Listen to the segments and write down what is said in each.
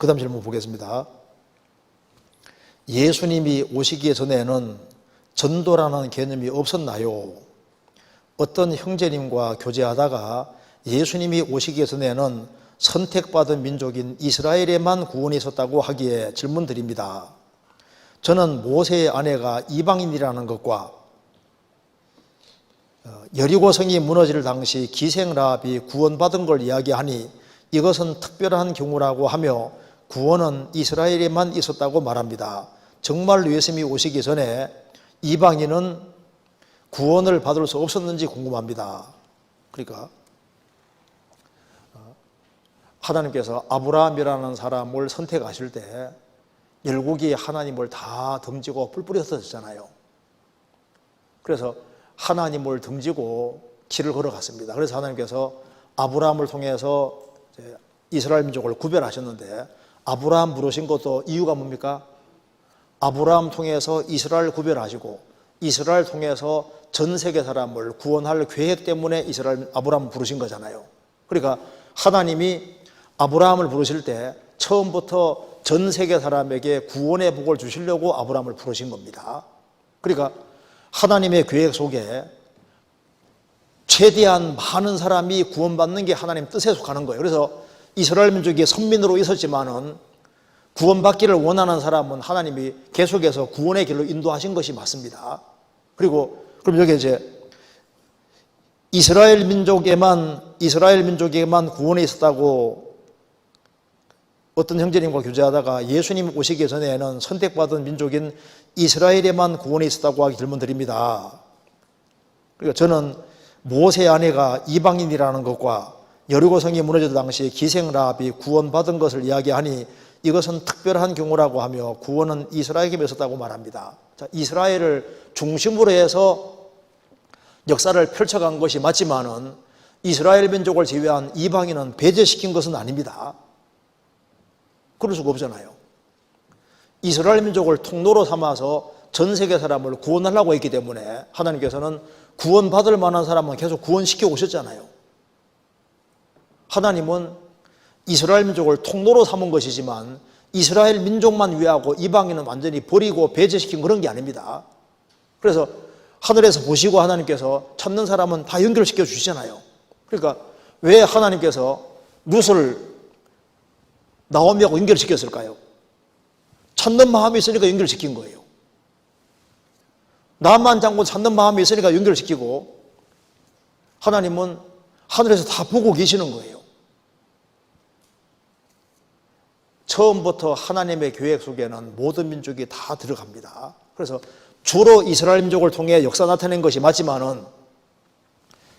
그 다음 질문 보겠습니다. 예수님이 오시기 전에는 전도라는 개념이 없었나요? 어떤 형제님과 교제하다가 예수님이 오시기 전에는 선택받은 민족인 이스라엘에만 구원이 있었다고 하기에 질문드립니다. 저는 모세의 아내가 이방인이라는 것과 여리고성이 무너질 당시 기생라합이 구원받은 걸 이야기하니 이것은 특별한 경우라고 하며 구원은 이스라엘에만 있었다고 말합니다. 정말로 예수님이 오시기 전에 이방인은 구원을 받을 수 없었는지 궁금합니다. 그러니까 하나님께서 아브라함이라는 사람을 선택하실 때 열국이 하나님을 다 덤지고 뿔뿔이 흩어졌잖아요. 그래서 하나님을 덤지고 길을 걸어갔습니다. 그래서 하나님께서 아브라함을 통해서 이스라엘 민족을 구별하셨는데 아브라함 부르신 것도 이유가 뭡니까? 아브라함 통해서 이스라엘 구별하시고 이스라엘 통해서 전 세계 사람을 구원할 계획 때문에 아브라함을 부르신 거잖아요. 그러니까 하나님이 아브라함을 부르실 때 처음부터 전 세계 사람에게 구원의 복을 주시려고 아브라함을 부르신 겁니다. 그러니까 하나님의 계획 속에 최대한 많은 사람이 구원받는 게 하나님 뜻에 속하는 거예요. 그래서 이스라엘 민족이 선민으로 있었지만은 구원받기를 원하는 사람은 하나님이 계속해서 구원의 길로 인도하신 것이 맞습니다. 그리고 그럼 여기 이제 이스라엘 민족에만 구원이 있었다고 어떤 형제님과 교제하다가 예수님 오시기 전에는 선택받은 민족인 이스라엘에만 구원이 있었다고 하기 질문드립니다. 그러니까 저는 모세의 아내가 이방인이라는 것과 여리고성이 무너질 당시 기생라합이 구원받은 것을 이야기하니 이것은 특별한 경우라고 하며 구원은 이스라엘에게 있었다고 말합니다. 자, 이스라엘을 중심으로 해서 역사를 펼쳐간 것이 맞지만은 이스라엘 민족을 제외한 이방인은 배제시킨 것은 아닙니다. 그럴 수가 없잖아요. 이스라엘 민족을 통로로 삼아서 전 세계 사람을 구원하려고 했기 때문에 하나님께서는 구원받을 만한 사람은 계속 구원시켜 오셨잖아요. 하나님은 이스라엘 민족을 통로로 삼은 것이지만 이스라엘 민족만 위하고 이방인은 완전히 버리고 배제시킨 그런 게 아닙니다. 그래서 하늘에서 보시고 하나님께서 찾는 사람은 다 연결시켜 주시잖아요. 그러니까 왜 하나님께서 룻을 나오미하고 연결시켰을까요? 찾는 마음이 있으니까 연결시킨 거예요. 나만 장군 찾는 마음이 있으니까 연결시키고 하나님은 하늘에서 다 보고 계시는 거예요. 처음부터 하나님의 계획 속에는 모든 민족이 다 들어갑니다. 그래서 주로 이스라엘 민족을 통해 역사 나타낸 것이 맞지만은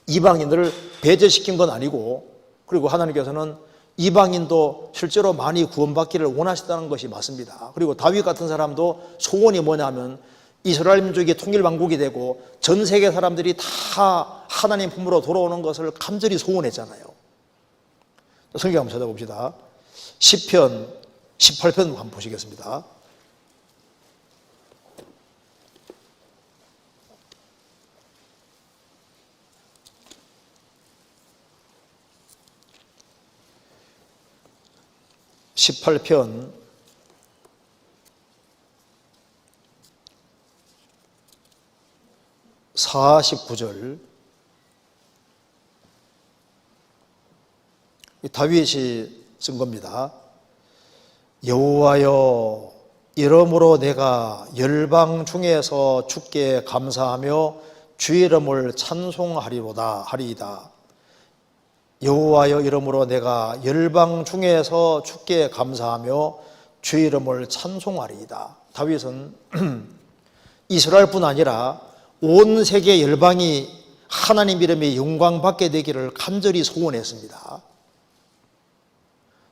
이방인들을 배제시킨 건 아니고 그리고 하나님께서는 이방인도 실제로 많이 구원받기를 원하셨다는 것이 맞습니다. 그리고 다윗 같은 사람도 소원이 뭐냐면 이스라엘 민족이 통일왕국이 되고 전 세계 사람들이 다 하나님 품으로 돌아오는 것을 간절히 소원했잖아요. 성경 한번 찾아봅시다. 시편 18편 한번 보시겠습니다. (18편) 49절 다윗이 쓴 겁니다. 여호와여 이러므로 내가 열방 중에서 주께 감사하며 주의 이름을 찬송하리이다. 여호와여 이러므로 내가 열방 중에서 주께 감사하며 주의 이름을 찬송하리이다. 다윗은 이스라엘뿐 아니라 온 세계 열방이 하나님 이름의 영광받게 되기를 간절히 소원했습니다.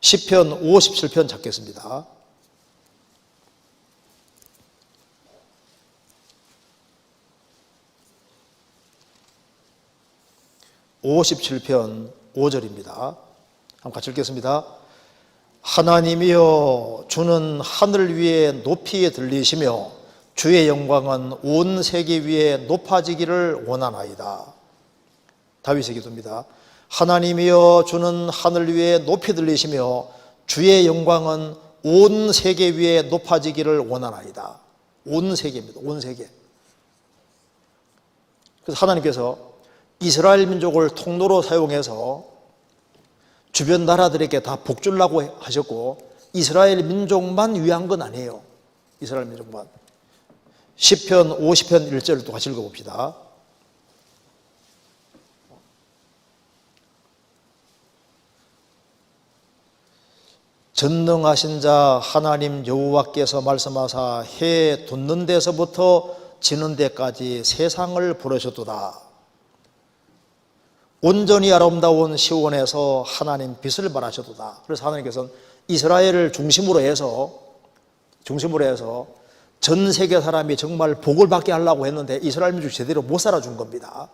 시편 57편 찾겠습니다. (57편) 5절입니다. 한번 같이 읽겠습니다. 하나님이여 주는 하늘 위에 높이 들리시며 주의 영광은 온 세계 위에 높아지기를 원하나이다. 다윗의 기도입니다. 하나님이여 주는 하늘 위에 높이 들리시며 주의 영광은 온 세계 위에 높아지기를 원하나이다. 온 세계입니다. 온 세계. 그래서 하나님께서 이스라엘 민족을 통로로 사용해서 주변 나라들에게 다 복주려고 하셨고, 이스라엘 민족만 위한 건 아니에요. 이스라엘 민족만. 시편 50편 1절을 또 같이 읽어봅시다. 전능하신 자 하나님 여호와께서 말씀하사 해 돋는 데서부터 지는 데까지 세상을 부르셨도다. 온전히 아름다운 시온에서 하나님 빛을 발하셨도다. 그래서 하나님께서는 이스라엘을 중심으로 해서 전 세계 사람이 정말 복을 받게 하려고 했는데 이스라엘 민족이 제대로 못 살아준 겁니다.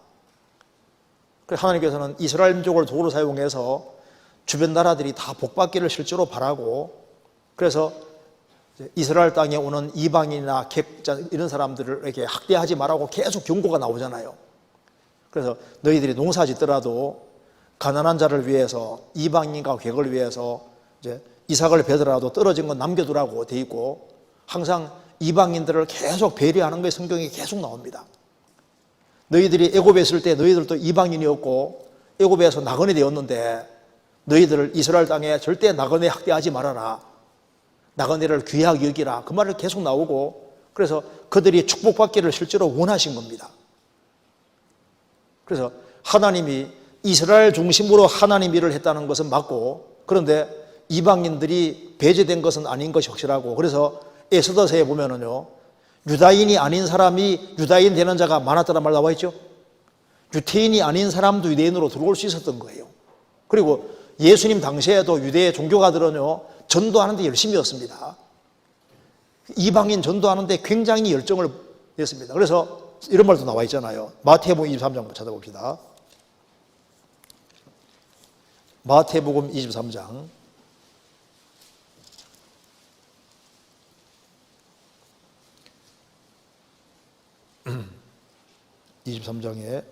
그래서 하나님께서는 이스라엘 민족을 도구로 사용해서 주변 나라들이 다 복받기를 실제로 바라고, 그래서 이스라엘 땅에 오는 이방인이나 객자 이런 사람들을 이렇게 학대하지 말라고 계속 경고가 나오잖아요. 그래서 너희들이 농사 짓더라도 가난한 자를 위해서, 이방인과 객을 위해서 이제 이삭을 베더라도 떨어진 건 남겨두라고 돼 있고, 항상 이방인들을 계속 배려하는 게 성경에 계속 나옵니다. 너희들이 애굽에 있을 때 너희들도 이방인이었고 애굽에서 나그네 되었는데 너희들을 이스라엘 땅에 절대 나그네 학대하지 말아라. 나그네를 귀하게 여기라. 그 말이 계속 나오고, 그래서 그들이 축복받기를 실제로 원하신 겁니다. 그래서 하나님이 이스라엘 중심으로 하나님 일을 했다는 것은 맞고, 그런데 이방인들이 배제된 것은 아닌 것이 확실하고, 그래서 에스더서에 보면은요, 유다인이 아닌 사람이 유다인 되는 자가 많았다는 말 나와 있죠. 유태인이 아닌 사람도 유대인으로 들어올 수 있었던 거예요. 그리고 예수님 당시에도 유대 종교가들은요, 전도하는 데 열심이었습니다. 이방인 전도하는 데 굉장히 열정을 냈습니다. 그래서 이런 말도 나와 있잖아요. 마태복음 23장 찾아봅시다. 마태복음 23장 23장에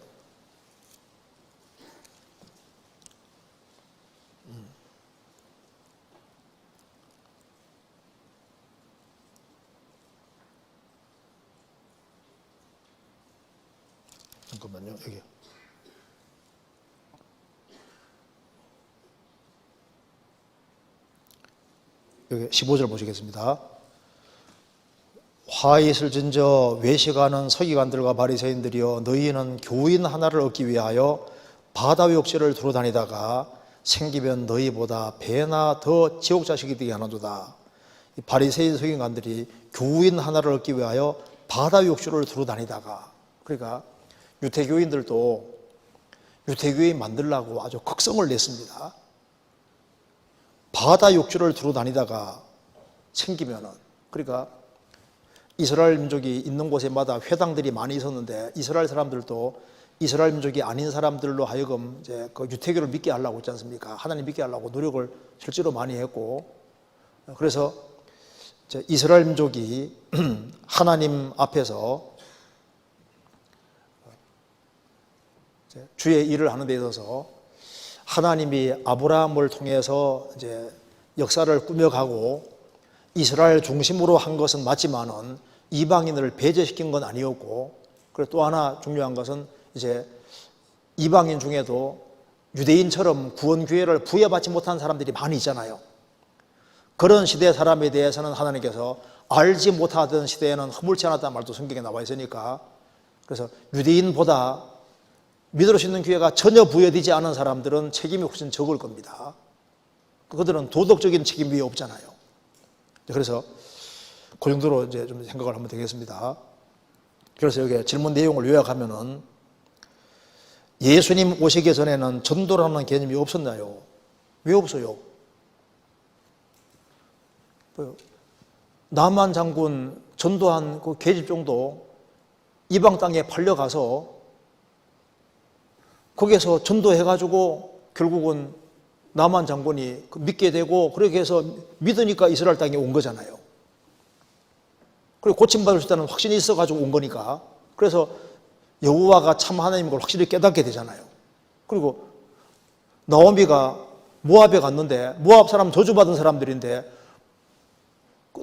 잠깐만요. 여기 15절 보시겠습니다. 화 있을 진저 외식하는 서기관들과 바리새인들이여, 너희는 교인 하나를 얻기 위하여 바다 욕실을 두루 다니다가 생기면 너희보다 배나 더 지옥 자식이 되게 하나도다. 이 바리새인 서기관들이 교인 하나를 얻기 위하여 바다 욕실을 두루 다니다가, 그러니까 유태교인들도 유태교인 만들려고 아주 극성을 냈습니다. 바다 욕실을 두루 다니다가 생기면은, 그러니까 이스라엘 민족이 있는 곳에마다 회당들이 많이 있었는데 이스라엘 사람들도 이스라엘 민족이 아닌 사람들로 하여금 이제 그 유태교를 믿게 하려고 했지 않습니까? 하나님 믿게 하려고 노력을 실제로 많이 했고, 그래서 이제 이스라엘 민족이 하나님 앞에서 주의 일을 하는 데 있어서 하나님이 아브라함을 통해서 이제 역사를 꾸며가고 이스라엘 중심으로 한 것은 맞지만은 이방인을 배제시킨 건 아니었고, 그리고 또 하나 중요한 것은 이제 이방인 중에도 유대인처럼 구원 기회를 부여받지 못한 사람들이 많이 있잖아요. 그런 시대 사람에 대해서는 하나님께서 알지 못하던 시대에는 허물지 않았다는 말도 성경에 나와 있으니까, 그래서 유대인보다 믿을 수 있는 기회가 전혀 부여되지 않은 사람들은 책임이 훨씬 적을 겁니다. 그들은 도덕적인 책임이 없잖아요. 그래서 그 정도로 이제 좀 생각을 하면 되겠습니다. 그래서 여기 질문 내용을 요약하면은, 예수님 오시기 전에는 전도라는 개념이 없었나요? 왜 없어요? 나만 장군 전도한 그 계집 정도 이방 땅에 팔려가서 거기에서 전도해가지고 결국은 나만 장군이 믿게 되고, 그렇게 해서 믿으니까 이스라엘 땅에 온 거잖아요. 그리고 고침받을 수 있다는 확신이 있어가지고 온 거니까, 그래서 여호와가 참 하나님인 걸 확실히 깨닫게 되잖아요. 그리고 나오미가 모압에 갔는데 모압 사람 저주받은 사람들인데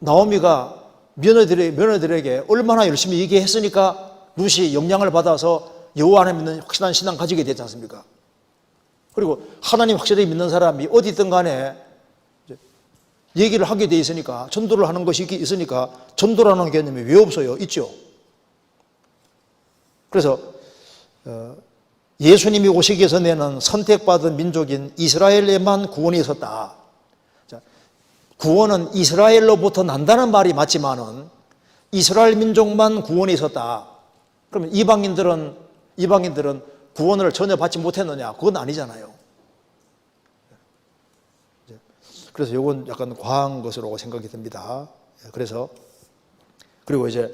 나오미가 며느리들에게 얼마나 열심히 얘기했으니까 룻이 영향을 받아서 여호와 하나님 믿는 확실한 신앙 가지게 되지 않습니까? 그리고 하나님 확실히 믿는 사람이 어디 있든 간에 얘기를 하게 돼 있으니까, 전도를 하는 것이 있으니까 전도라는 개념이 왜 없어요? 있죠. 그래서 예수님이 오시기 전에는 선택받은 민족인 이스라엘에만 구원이 있었다. 구원은 이스라엘로부터 난다는 말이 맞지만은 이스라엘 민족만 구원이 있었다. 그러면 이방인들은 구원을 전혀 받지 못했느냐? 그건 아니잖아요. 그래서 이건 약간 과한 것으로 생각이 듭니다. 그래서 그리고 이제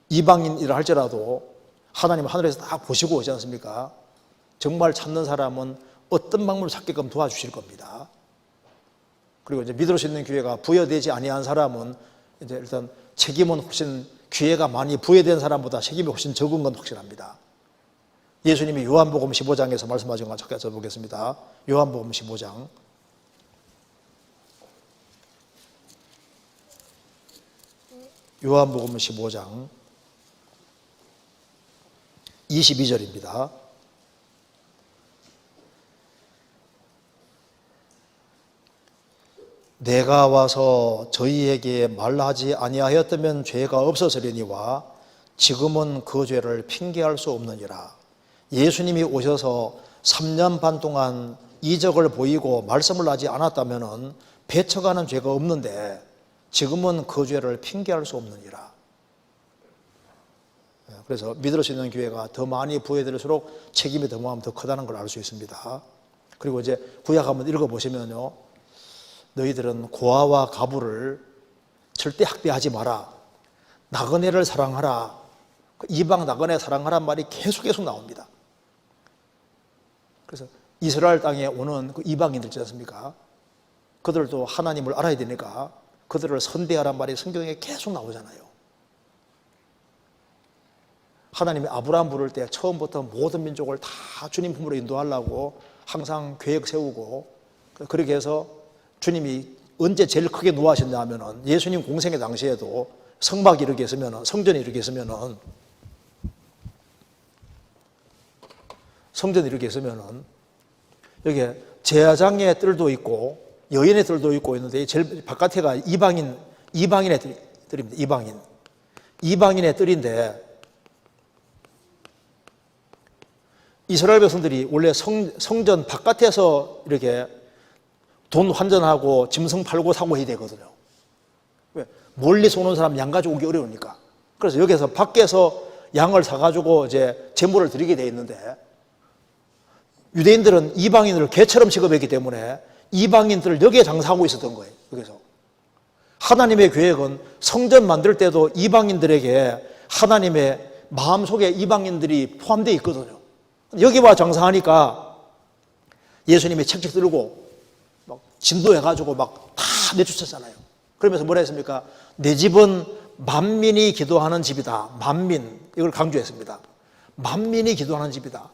이방인이라 할지라도 하나님 하늘에서 다 보시고 오지 않습니까? 정말 찾는 사람은 어떤 방법을 찾게끔 도와주실 겁니다. 그리고 이제 믿을 수 있는 기회가 부여되지 아니한 사람은 이제 일단 책임은 훨씬, 기회가 많이 부여된 사람보다 책임이 훨씬 적은 건 확실합니다. 예수님이 요한복음 15장에서 말씀하신 거 잠깐 써보겠습니다. 요한복음 15장. 요한복음 15장 22절입니다. 내가 와서 저희에게 말하지 아니하였다면 죄가 없었으려니와 지금은 그 죄를 핑계할 수 없느니라. 예수님이 오셔서 3년 반 동안 이적을 보이고 말씀을 하지 않았다면 배척하는 죄가 없는데 지금은 그 죄를 핑계할 수 없느니라. 그래서 믿을 수 있는 기회가 더 많이 부여될수록 책임이 더 크다는 걸 알 수 있습니다. 그리고 이제 구약 한번 읽어보시면요, 너희들은 고아와 가부를 절대 학대하지 마라, 나그네를 사랑하라, 이방 나그네 사랑하란 말이 계속 나옵니다. 그래서 이스라엘 땅에 오는 그 이방인들 있지 않습니까? 그들도 하나님을 알아야 되니까 그들을 선대하란 말이 성경에 계속 나오잖아요. 하나님이 아브라함 부를 때 처음부터 모든 민족을 다 주님 품으로 인도하려고 항상 계획 세우고, 그렇게 해서 주님이 언제 제일 크게 노하셨냐 하면은 예수님 공생의 당시에도 성막이 이렇게 있으면은, 성전이 이렇게 있으면은, 여기에 제사장의 뜰도 있고 여인의 뜰도 있고 있는데 제일 바깥에가 이방인의 뜰입니다. 이방인의 뜰인데, 이스라엘 백성들이 원래 성전 바깥에서 이렇게 돈 환전하고 짐승 팔고 사고 해야 되거든요. 왜? 멀리서 오는 사람 양 가지고 오기 어려우니까. 그래서 여기서 밖에서 양을 사가지고 이제 제물을 드리게 돼 있는데, 유대인들은 이방인을 개처럼 취급했기 때문에 이방인들을 여기에 장사하고 있었던 거예요. 여기서 하나님의 계획은 성전 만들 때도 이방인들에게 하나님의 마음속에 이방인들이 포함되어 있거든요. 여기 와 장사하니까 예수님이 책책 들고 막 진도해가지고 막 다 내쫓았잖아요. 그러면서 뭐라 했습니까? 내 집은 만민이 기도하는 집이다. 만민, 이걸 강조했습니다. 만민이 기도하는 집이다.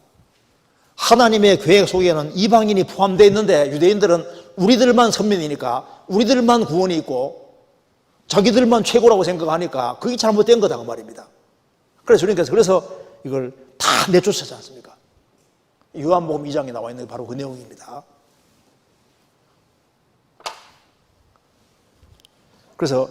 하나님의 계획 속에는 이방인이 포함되어 있는데 유대인들은 우리들만 선민이니까, 우리들만 구원이 있고 자기들만 최고라고 생각하니까 그게 잘못된 거다 그 말입니다. 그래서 주님께서 이걸 다 내쫓았지 않습니까? 요한복음 2장에 나와 있는 게 바로 그 내용입니다. 그래서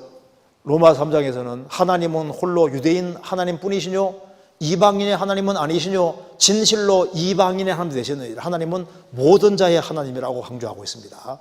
로마 3장에서는 하나님은 홀로 유대인 하나님뿐이시뇨, 이방인의 하나님은 아니시뇨, 진실로 이방인의 하나님 되시느니라. 하나님은 모든 자의 하나님이라고 강조하고 있습니다.